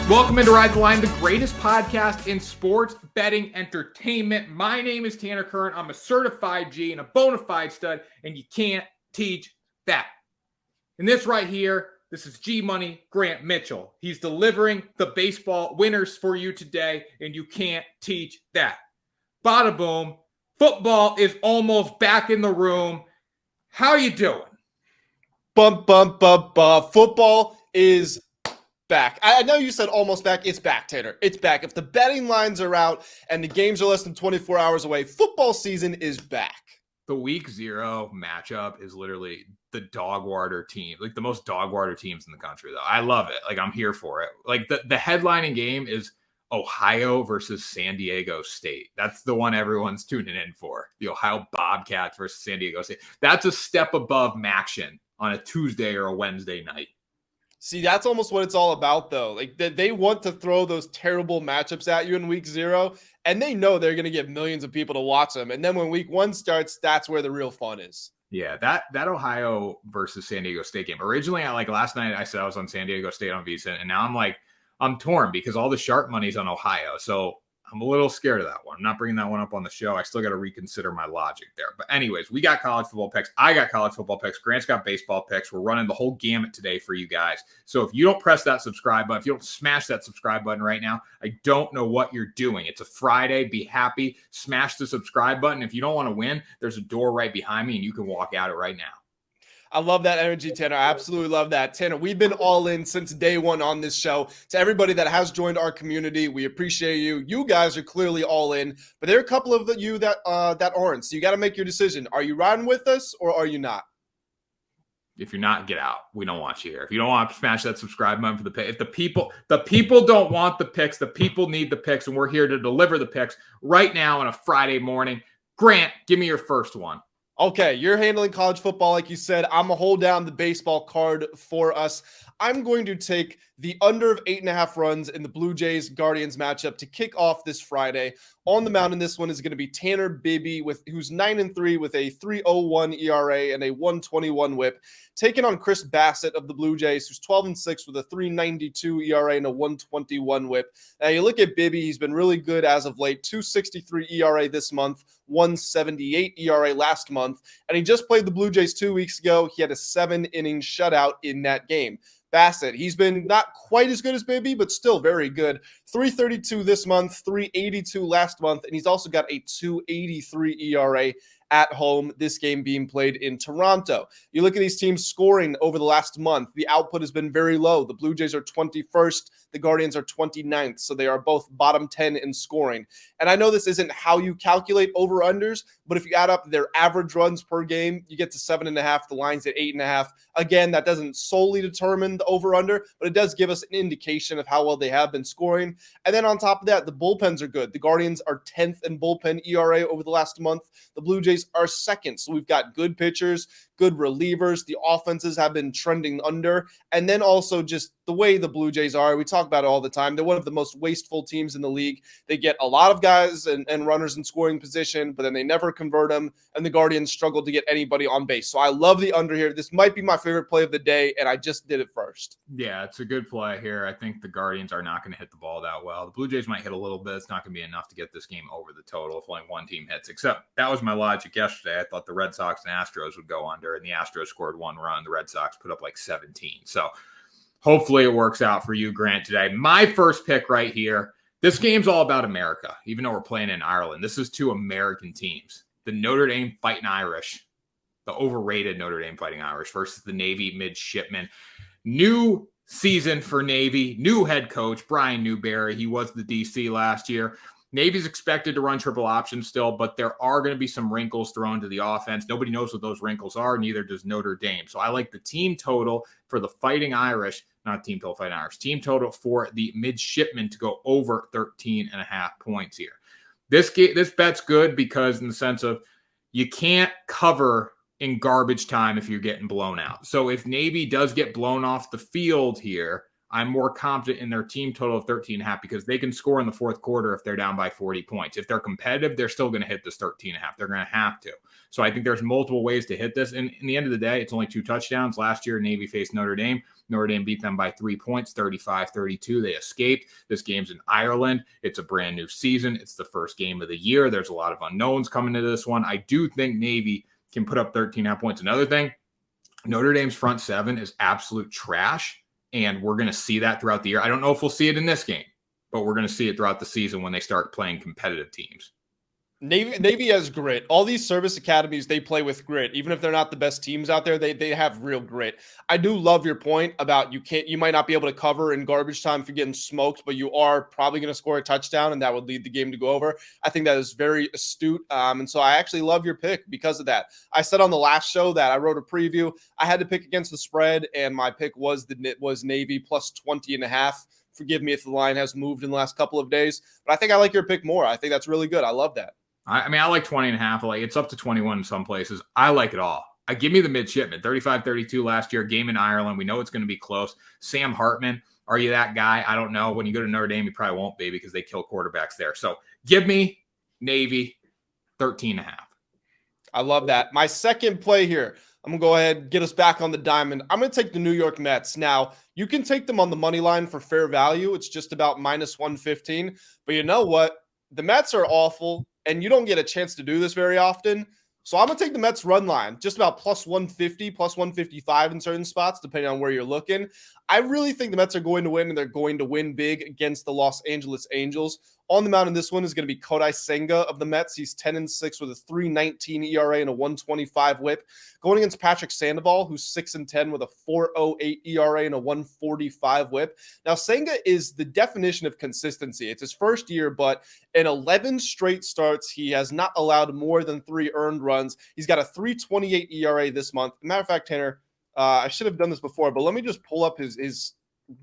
Welcome into Ride the Line, the greatest podcast in sports betting entertainment. My name is Kern. I'm a certified G and a bona fide stud, and you can't teach that. And this right here, this is G Money Grant Mitchell. He's delivering the baseball winners for you today, and you can't teach that. Bada boom, football is almost back in the room. How you doing? Football is back. I know you said almost back. It's back, Tanner. It's back. If the betting lines are out and the games are less than 24 hours away, football season is back. The week 0 matchup is literally the dog water team, like the most dog water teams in the country, though. I love it. Like, I'm here for it. Like, the headlining game is Ohio versus San Diego State. That's the one everyone's tuning in for. The Ohio Bobcats versus San Diego State. That's a step above Maction on a Tuesday or a Wednesday night. See, that's almost what it's all about, though. Like, they want to throw those terrible matchups at you in week 0, and they know they're going to get millions of people to watch them. And then when week 1 starts, that's where the real fun is. Yeah, that Ohio versus San Diego State game. Originally, last night I said I was on San Diego State on VSiN, and now I'm torn because all the sharp money's on Ohio. So I'm a little scared of that one. I'm not bringing that one up on the show. I still got to reconsider my logic there. But anyways, we got college football picks. I got college football picks. Grant's got baseball picks. We're running the whole gamut today for you guys. So if you don't press that subscribe button, if you don't smash that subscribe button right now, I don't know what you're doing. It's a Friday. Be happy. Smash the subscribe button. If you don't want to win, there's a door right behind me and you can walk out it right now. I love that energy, Tanner. I absolutely love that. Tanner, we've been all in since day one on this show. To everybody that has joined our community, we appreciate you. You guys are clearly all in, but there are a couple of you that aren't. So you got to make your decision. Are you riding with us or are you not? If you're not, get out. We don't want you here. If you don't want to smash that subscribe button for the pick, if the people don't want the picks, the people need the picks, and we're here to deliver the picks right now on a Friday morning. Grant, give me your first one. Okay, you're handling college football like you said. I'm going to hold down the baseball card for us. I'm going to take the under of 8.5 runs in the Blue Jays-Guardians matchup to kick off this Friday. On the mound in this one is going to be Tanner Bibby, who's 9-3 with a 3.01 ERA and a 1.21 WHIP, taking on Chris Bassett of the Blue Jays, who's 12-6 with a 3.92 ERA and a 1.21 WHIP. Now you look at Bibby; he's been really good as of late. 2.63 ERA this month, 1.78 ERA last month, and he just played the Blue Jays 2 weeks ago. He had a 7-inning shutout in that game. Bassett, he's been not quite as good as Bibby, but still very good. 3.32 this month, 3.82 last month, and he's also got a 2.83 ERA at home, this game being played in Toronto. You look at these teams scoring over the last month. The output has been very low. The Blue Jays are 21st. The Guardians are 29th. So they are both bottom 10 in scoring. And I know this isn't how you calculate over-unders, but if you add up their average runs per game, you get to 7.5. The line's at 8.5. Again, that doesn't solely determine the over-under, but it does give us an indication of how well they have been scoring. And then on top of that, the bullpens are good. The Guardians are 10th in bullpen ERA over the last month. The Blue Jays are second. So we've got good pitchers, good relievers. The offenses have been trending under. And then also just the way the Blue Jays are, we talk about it all the time. They're one of the most wasteful teams in the league. They get a lot of guys and runners in scoring position, but then they never convert them. And the Guardians struggle to get anybody on base. So I love the under here. This might be my favorite play of the day, and I just did it first. Yeah, it's a good play here. I think the Guardians are not going to hit the ball that well. The Blue Jays might hit a little bit. It's not going to be enough to get this game over the total if only one team hits, except that was my logic yesterday. I thought the Red Sox and Astros would go under, and the Astros scored 1 run. The Red Sox put up like 17. So hopefully it works out for you, Grant, today. My first pick right here. This game's all about America, even though we're playing in Ireland. This is 2 American teams. The Notre Dame Fighting Irish, the overrated Notre Dame Fighting Irish versus the Navy Midshipmen. New season for Navy, new head coach, Brian Newberry. He was the DC last year. Navy's expected to run triple options still, but there are going to be some wrinkles thrown to the offense. Nobody knows what those wrinkles are, neither does Notre Dame. So I like the team total for the Fighting Irish, not team total Fighting Irish, team total for the Midshipmen to go over 13.5 points here. This bet's good because in the sense of you can't cover in garbage time if you're getting blown out. So if Navy does get blown off the field here, I'm more confident in their team total of 13.5 because they can score in the fourth quarter if they're down by 40 points. If they're competitive, they're still going to hit this 13.5. They're going to have to. So I think there's multiple ways to hit this. And in the end of the day, it's only 2 touchdowns. Last year, Navy faced Notre Dame. Notre Dame beat them by 3 points, 35-32. They escaped. This game's in Ireland. It's a brand new season. It's the first game of the year. There's a lot of unknowns coming into this one. I do think Navy can put up 13.5 points. Another thing, Notre Dame's front seven is absolute trash. And we're going to see that throughout the year. I don't know if we'll see it in this game, but we're going to see it throughout the season when they start playing competitive teams. Navy has grit. All these service academies, they play with grit. Even if they're not the best teams out there, they have real grit. I do love your point about you might not be able to cover in garbage time if you're getting smoked, but you are probably going to score a touchdown, and that would lead the game to go over. I think that is very astute, and so I actually love your pick because of that. I said on the last show that I wrote a preview. I had to pick against the spread, and my pick was Navy plus 20.5. Forgive me if the line has moved in the last couple of days, but I think I like your pick more. I think that's really good. I love that. I mean, I like 20.5. Like, it's up to 21 in some places. I like it all. Give me the midshipman. 35-32 last year, game in Ireland. We know it's going to be close. Sam Hartman, are you that guy? I don't know. When you go to Notre Dame, you probably won't be because they kill quarterbacks there. So give me Navy 13.5. I love that. My second play here, I'm going to go ahead and get us back on the diamond. I'm going to take the New York Mets. Now, you can take them on the money line for fair value. It's just about minus 115. But you know what? The Mets are awful, and you don't get a chance to do this very often. So I'm going to take the Mets run line, just about plus 150, plus 155 in certain spots, depending on where you're looking. I really think the Mets are going to win, and they're going to win big against the Los Angeles Angels. On the mound in this one is going to be Kodai Senga of the Mets. He's 10-6 with a 3.19 ERA and a 1.25 WHIP. Going against Patrick Sandoval, who's 6-10 with a 4.08 ERA and a 1.45 WHIP. Now, Senga is the definition of consistency. It's his first year, but in 11 straight starts, he has not allowed more than 3 earned runs. He's got a 3.28 ERA this month. Matter of fact, Tanner, I should have done this before, but let me just pull up his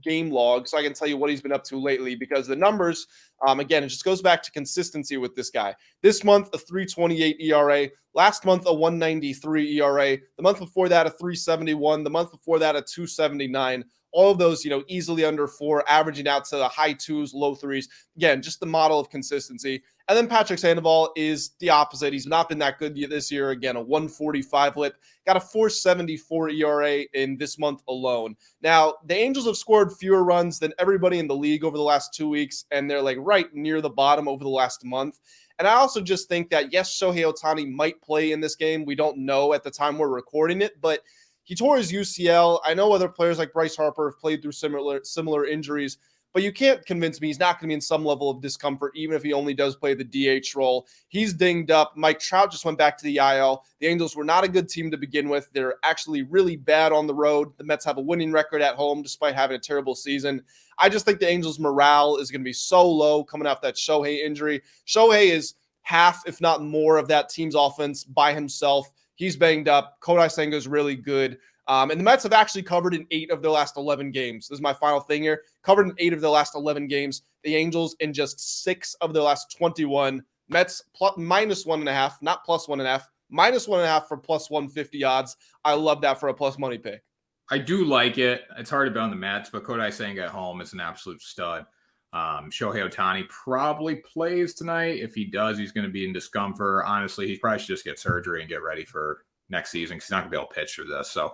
game log so I can tell you what he's been up to lately, because the numbers, again, it just goes back to consistency with this guy. This month, a 3.28 ERA. Last month, a 1.93 ERA. The month before that, a 3.71. The month before that, a 2.79. All of those, easily under 4, averaging out to the high 2s, low 3s. Again, just the model of consistency. And then Patrick Sandoval is the opposite. He's not been that good this year. Again, a 1.45 WHIP. Got a 4.74 ERA in this month alone. Now, the Angels have scored fewer runs than everybody in the league over the last 2 weeks, and they're like right near the bottom over the last month. And I also just think that, yes, Shohei Ohtani might play in this game. We don't know at the time we're recording it, but he tore his UCL. I know other players like Bryce Harper have played through similar injuries, but you can't convince me he's not going to be in some level of discomfort, even if he only does play the DH role. He's dinged up. Mike Trout just went back to the IL. The Angels were not a good team to begin with. They're actually really bad on the road. The Mets have a winning record at home despite having a terrible season. I just think the Angels' morale is going to be so low coming off that Shohei injury. Shohei is half, if not more, of that team's offense by himself. He's banged up. Kodai Senga is really good. And the Mets have actually covered in 8 of their last 11 games. This is my final thing here. Covered in 8 of their last 11 games. The Angels in just 6 of their last 21. Mets minus 1.5, not plus 1.5. Minus 1.5 for plus 150 odds. I love that for a plus money pick. I do like it. It's hard to bet on the Mets, but Kodai Senga at home is an absolute stud. Shohei Ohtani probably plays tonight. If he does, he's going to be in discomfort. Honestly, he probably should just get surgery and get ready for next season because he's not going to be able to pitch through this. So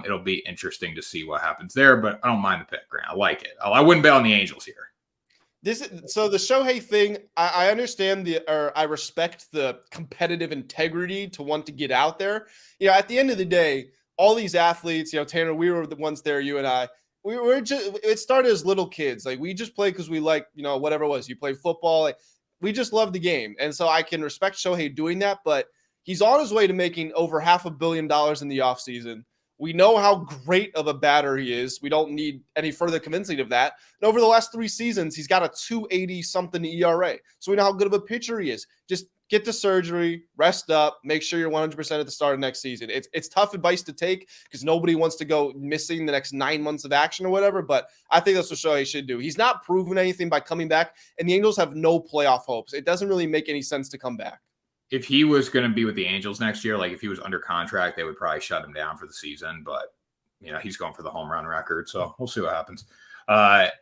it'll be interesting to see what happens there, but I don't mind the pick, Grant. I like it. I wouldn't bet on the Angels here. So the Shohei thing, I understand I respect the competitive integrity to want to get out there. At the end of the day, all these athletes, Tanner, we were the ones there, you and I. It started as little kids. Like, we just play because we like, whatever it was. You play football. Like, we just love the game. And so I can respect Shohei doing that, but he's on his way to making over $500 million in the offseason. We know how great of a batter he is. We don't need any further convincing of that. And over the last 3 seasons, he's got a 2.80-something ERA. So we know how good of a pitcher he is. Just get to surgery, rest up, make sure you're 100% at the start of next season. It's tough advice to take because nobody wants to go missing the next 9 months of action or whatever, but I think that's what Shohei should do. He's not proven anything by coming back, and the Angels have no playoff hopes. It doesn't really make any sense to come back. If he was going to be with the Angels next year, like if he was under contract, they would probably shut him down for the season, but he's going for the home run record, so we'll see what happens.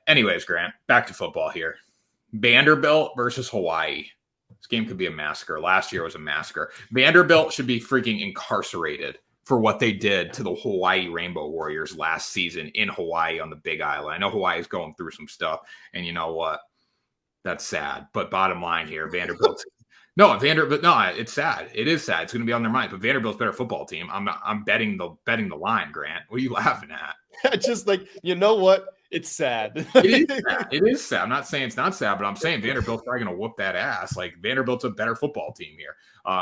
Anyways, Grant, back to football here. Vanderbilt versus Hawaii. This game could be a massacre. Last year was a massacre. Vanderbilt should be freaking incarcerated for what they did to the Hawaii Rainbow Warriors last season in Hawaii on the Big Island. I know Hawaii's going through some stuff, and you know what? That's sad. But bottom line here, Vanderbilt. No, it's sad. It is sad. It's going to be on their mind. But Vanderbilt's better football team. I'm betting the line, Grant. What are you laughing at? Just like, you know what? It's sad. It is sad. It is sad. I'm not saying it's not sad, but I'm saying Vanderbilt's probably going to whoop that ass. Like, Vanderbilt's a better football team here.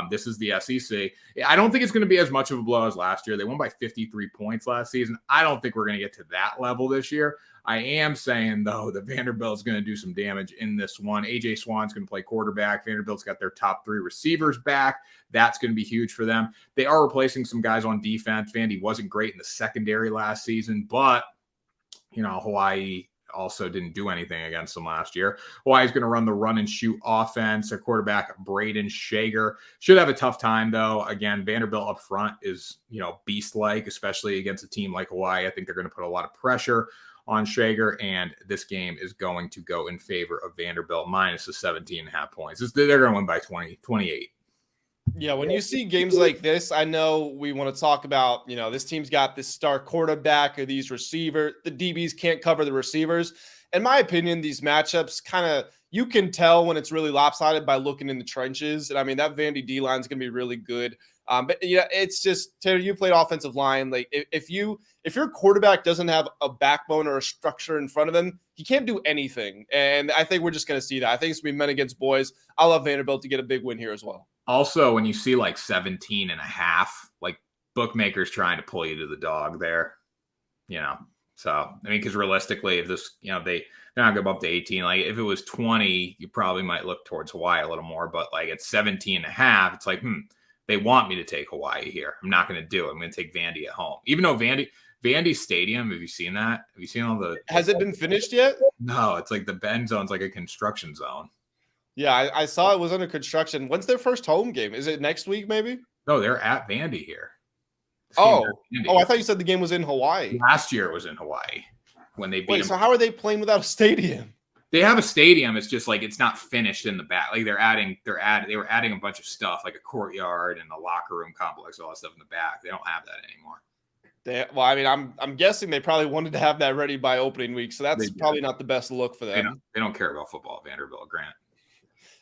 This is the SEC. I don't think it's going to be as much of a blow as last year. They won by 53 points last season. I don't think we're going to get to that level this year. I am saying, though, that Vanderbilt's going to do some damage in this one. A.J. Swan's going to play quarterback. Vanderbilt's got their top 3 receivers back. That's going to be huge for them. They are replacing some guys on defense. Vandy wasn't great in the secondary last season, but Hawaii also didn't do anything against them last year. Hawaii's going to run the run and shoot offense. Their quarterback, Braden Shager, should have a tough time, though. Again, Vanderbilt up front is, beast-like, especially against a team like Hawaii. I think they're going to put a lot of pressure on Shager, and this game is going to go in favor of Vanderbilt minus the 17.5 points. They're going to win by 28. Yeah, when you see games like this, I know we want to talk about, this team's got this star quarterback or these receivers. The DBs can't cover the receivers. In my opinion, these matchups you can tell when it's really lopsided by looking in the trenches. And I mean, that Vandy D line is going to be really good. But it's just, Taylor, you played offensive line. Like if your quarterback doesn't have a backbone or a structure in front of him, he can't do anything. And I think we're just going to see that. I think it's going to be men against boys. I love Vanderbilt to get a big win here as well. Also, when you see like 17.5, like bookmakers trying to pull you to the dog there, so, I mean, because realistically, if this, they're not going to go up to 18. Like, if it was 20, you probably might look towards Hawaii a little more. But, like, at 17.5, it's like, they want me to take Hawaii here. I'm not going to do it. I'm going to take Vandy at home. Even though Vandy Stadium, have you seen that? Have you seen all the – Has it been finished yet? No, it's like the end zone's like a construction zone. Yeah, I saw it was under construction. When's their first home game? Is it next week maybe? No, they're at Vandy here. I thought you said the game was in Hawaii. Last year it was in Hawaii when they beat them. So how are they playing without a stadium? They have a stadium. It's just like it's not finished in the back. Like they were adding a bunch of stuff like a courtyard and a locker room complex, all that stuff in the back. They don't have that anymore. I'm guessing they probably wanted to have that ready by opening week, so that's probably not the best look for them. They don't care about football, Vanderbilt, Grant.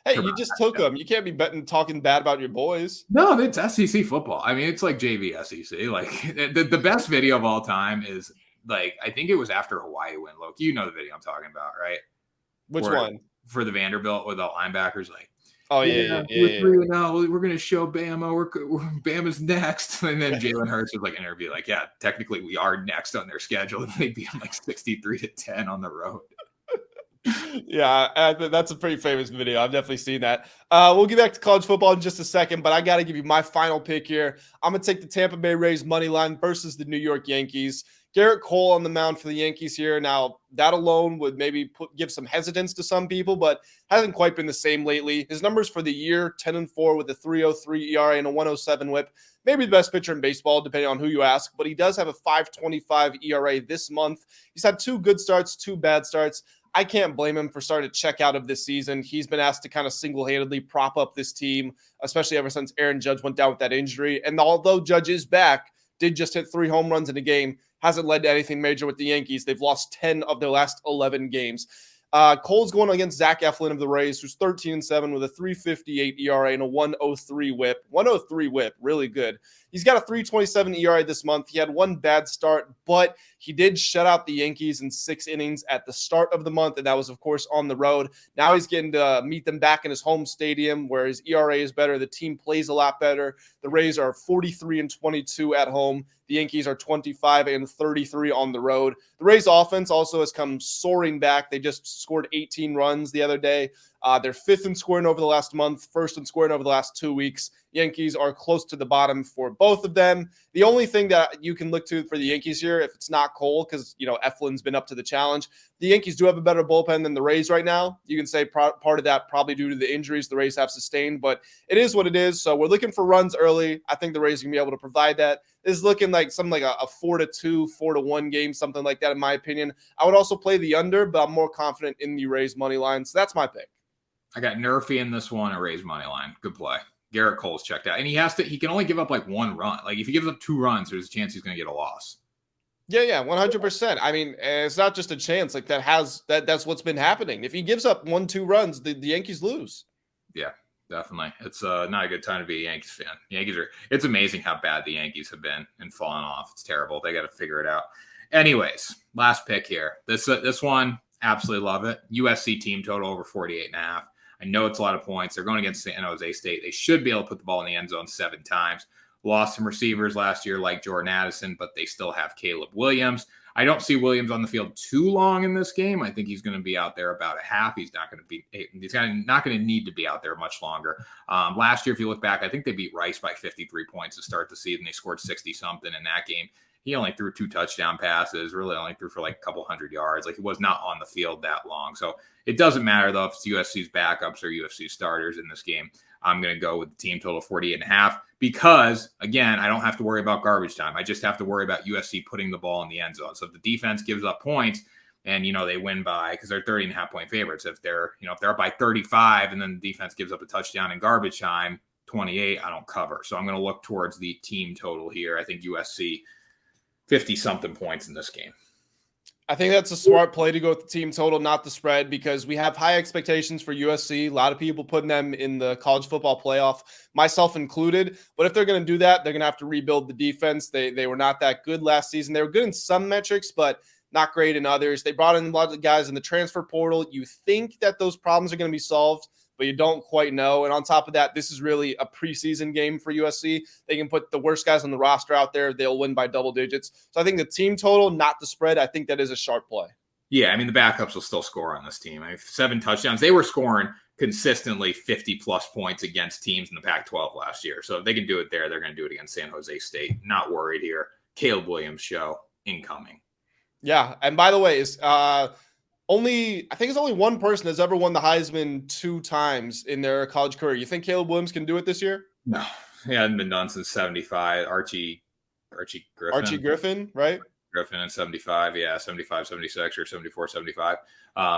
Hey, you just took them. You can't be talking bad about your boys. No, it's SEC football. I mean, it's like JV SEC. Like the best video of all time is like I think it was after Hawaii win. Loki, you know the video I'm talking about, right? Which one? For the Vanderbilt with the linebackers, like. Oh yeah. We're gonna show Bama. Bama's next, and then Jalen Hurts was like interview, like, yeah, technically we are next on their schedule, and they beat them like 63-10 on the road. Yeah, that's a pretty famous video. I've definitely seen that. We'll get back to college football in just a second, but I got to give you my final pick here. I'm going to take the Tampa Bay Rays money line versus the New York Yankees. Garrett Cole on the mound for the Yankees here. Now, that alone would maybe give some hesitance to some people, but hasn't quite been the same lately. His numbers for the year, 10-4 with a 3.03 ERA and a 1.07 whip. Maybe the best pitcher in baseball, depending on who you ask, but he does have a 5.25 ERA this month. He's had 2 good starts, 2 bad starts. I can't blame him for starting to check out of this season. He's been asked to kind of single-handedly prop up this team, especially ever since Aaron Judge went down with that injury. And although Judge is back, did just hit 3 home runs in a game, hasn't led to anything major with the Yankees. They've lost 10 of their last 11 games. Cole's going against Zach Eflin of the Rays, who's 13-7 with a 3.58 ERA and a 1.03 whip. 1.03 whip, really good. He's got a 3.27 ERA this month. He had 1 bad start, but he did shut out the Yankees in 6 innings at the start of the month, and that was, of course, on the road. Now he's getting to meet them back in his home stadium where his ERA is better. The team plays a lot better. The Rays are 43-22 at home. The Yankees are 25-33 on the road. The Rays offense also has come soaring back. They just scored 18 runs the other day. They're fifth in scoring over the last month, first in scoring over the last 2 weeks. Yankees are close to the bottom for both of them. The only thing that you can look to for the Yankees here, if it's not Cole, because, Eflin's been up to the challenge, the Yankees do have a better bullpen than the Rays right now. You can say part of that probably due to the injuries the Rays have sustained, but it is what it is. So we're looking for runs early. I think the Rays are going to be able to provide that. This is looking like something like a 4-2, 4-1 game, something like that, in my opinion. I would also play the under, but I'm more confident in the Rays money line. So that's my pick. I got Nerfy in this one, a Rays money line. Good play. Garrett Cole's checked out. And he can only give up like one run. Like if he gives up 2 runs, there's a chance he's going to get a loss. Yeah, 100%. I mean, it's not just a chance. Like that's what's been happening. If he gives up 1-2 runs, the Yankees lose. Yeah, definitely. It's not a good time to be a Yankees fan. It's amazing how bad the Yankees have been and fallen off. It's terrible. They got to figure it out. Anyways, last pick here. This one, absolutely love it. USC team total over 48.5. I know it's a lot of points. They're going against San Jose State. They should be able to put the ball in the end zone 7 times. Lost some receivers last year like Jordan Addison, but they still have Caleb Williams. I don't see Williams on the field too long in this game. I think he's going to be out there about a half. He's not going to need to be out there much longer. Last year, if you look back, I think they beat Rice by 53 points to start the season. They scored 60-something in that game. He only threw 2 touchdown passes, really only threw for like a couple hundred yards. Like he was not on the field that long. So it doesn't matter though if it's USC's backups or UFC starters in this game. I'm going to go with the team total 48.5 because, again, I don't have to worry about garbage time. I just have to worry about USC putting the ball in the end zone. So if the defense gives up points and, they win by, because they're 30.5 point favorites. If they're up by 35 and then the defense gives up a touchdown in garbage time, 28, I don't cover. So I'm going to look towards the team total here. I think USC 50-something points in this game. I think that's a smart play to go with the team total, not the spread, because we have high expectations for USC. A lot of people putting them in the college football playoff, myself included. But if they're going to do that, they're going to have to rebuild the defense. They were not that good last season. They were good in some metrics, but not great in others. They brought in a lot of guys in the transfer portal. You think that those problems are going to be solved, but you don't quite know. And on top of that, this is really a preseason game for USC. They can put the worst guys on the roster out there. They'll win by double digits. So I think the team total, not the spread, I think that is a sharp play. Yeah, I mean, the backups will still score on this team. 7 touchdowns. They were scoring consistently 50-plus points against teams in the Pac-12 last year. So if they can do it there, they're going to do it against San Jose State. Not worried here. Caleb Williams show incoming. Yeah, and by the way, I think it's only one person that's ever won the Heisman 2 times in their college career. You think Caleb Williams can do it this year? No, it hasn't been done since 75. Archie Griffin. Archie Griffin, right? Griffin in 75, 75, 76, or 74, 75.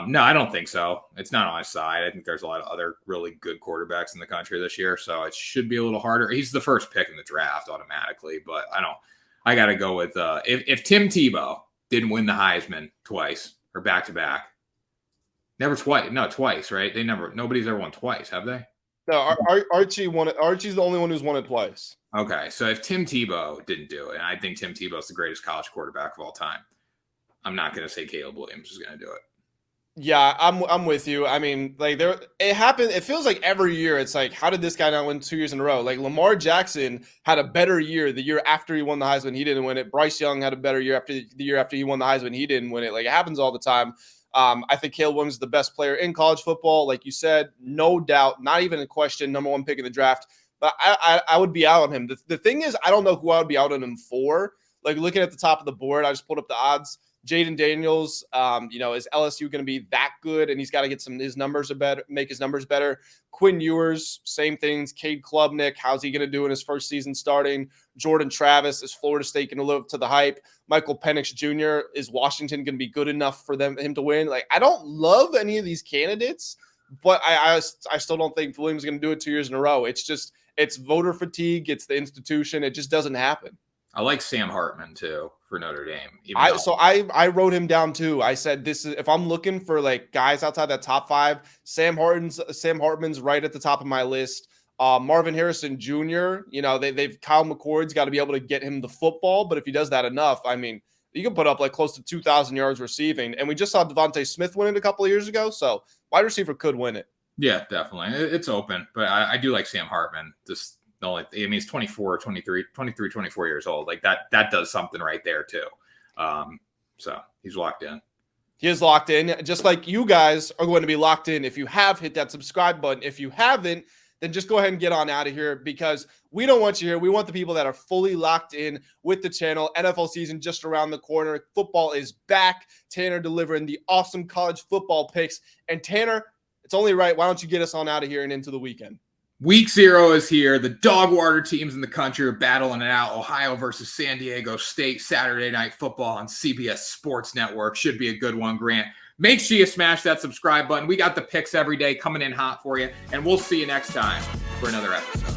No, I don't think so. It's not on my side. I think there's a lot of other really good quarterbacks in the country this year, so it should be a little harder. He's the first pick in the draft automatically, but I got to go with if Tim Tebow didn't win the Heisman twice or back-to-back. Never twice. No, twice, right? Nobody's ever won twice, have they? No, Archie won it. Archie's the only one who's won it twice. Okay, so if Tim Tebow didn't do it, and I think Tim Tebow's the greatest college quarterback of all time, I'm not going to say Caleb Williams is going to do it. Yeah, I'm with you. I mean, like it happened. It feels like every year it's like, how did this guy not win 2 years in a row? Like Lamar Jackson had a better year the year after he won the Heisman. He didn't win it. Bryce Young had a better year after the year after he won the Heisman. He didn't win it. Like it happens all the time. I think Caleb Williams is the best player in college football. Like you said, no doubt, not even a question, number 1 pick in the draft. But I would be out on him. The thing is, I don't know who I would be out on him for. Like looking at the top of the board, I just pulled up the odds. Jaden Daniels, is LSU going to be that good? And he's got to get his numbers better, make his numbers better. Quinn Ewers, same things. Cade Klubnik, how's he going to do in his first season starting? Jordan Travis, is Florida State going to live up to the hype? Michael Penix Jr., is Washington going to be good enough for him to win? Like, I don't love any of these candidates, but I still don't think Williams is going to do it 2 years in a row. It's voter fatigue. It's the institution. It just doesn't happen. I like Sam Hartman too for Notre Dame. I wrote him down too. I said this is if I'm looking for like guys outside that top 5, Sam Hartman's right at the top of my list. Marvin Harrison Jr. They've Kyle McCord's got to be able to get him the football, but if he does that enough, I mean, you can put up like close to 2,000 yards receiving. And we just saw Devontae Smith win it a couple of years ago, so wide receiver could win it. Yeah, definitely. It's open, but I do like Sam Hartman. He's 24 years old. Like that does something right there too. So he's locked in. He is locked in, just like you guys are going to be locked in. If you have, hit that subscribe button. If you haven't, then just go ahead and get on out of here, because we don't want you here. We want the people that are fully locked in with the channel. NFL season just around the corner. Football is back. Tanner delivering the awesome college football picks. And Tanner, it's only right. Why don't you get us on out of here and into the weekend? Week 0 is here. The dog water teams in the country are battling it out. Ohio versus San Diego State, Saturday Night Football on CBS Sports Network. Should be a good one, Grant. Make sure you smash that subscribe button. We got the picks every day coming in hot for you, and we'll see you next time for another episode.